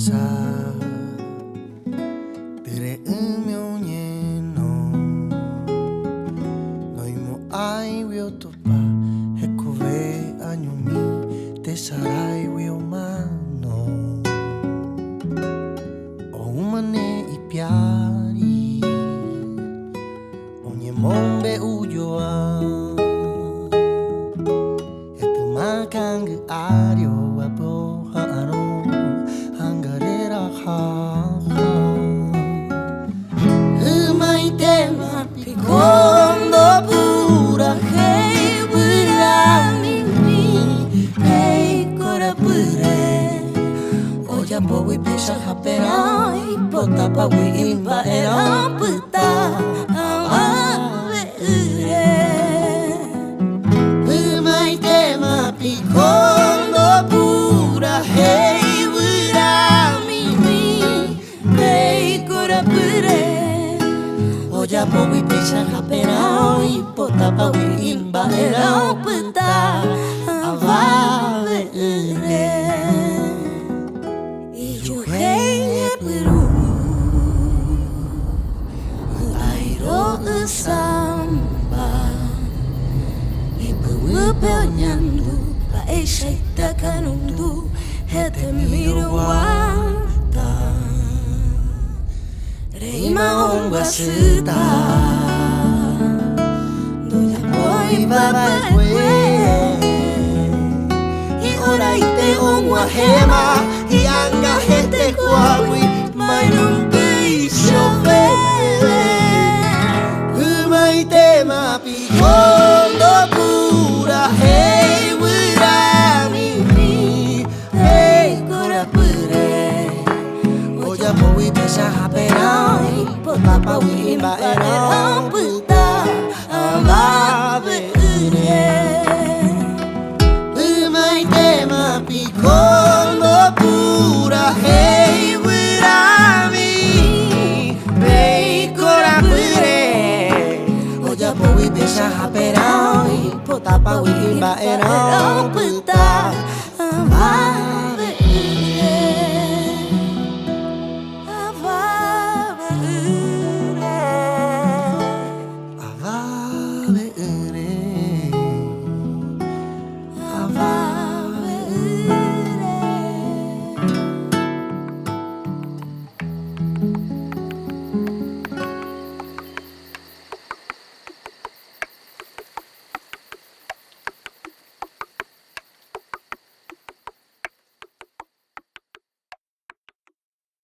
sa tere umyonyeno noimo ai wiotopa hekove anyumi te sarai wiomano o umane I piari ogni mombe ujoa et makang ario abo hano hangarera ha umai te mapikondo pura hei pura mimi hei kora pure oja bowi pesha haperai pota pawi imba era puta umai te mapikondo pura hei pura mimi hei kora pure oja bowi pesha haperai pota pawi imba era puta avave samba ibu penyandu la eshaita kanundu hete miruata reima ongwa suta doya boy baba kwe I ora ite ongwa hema I anga hete kwawi mainum peishope te mapikondo pura hei wira mimi hei kora pure oja bowi pesha haperai pota pawi imba era puta amave ure umai te mapikondo pura hei wira mimi hei kora pure bowi pesha haperai pota pawi imba era puta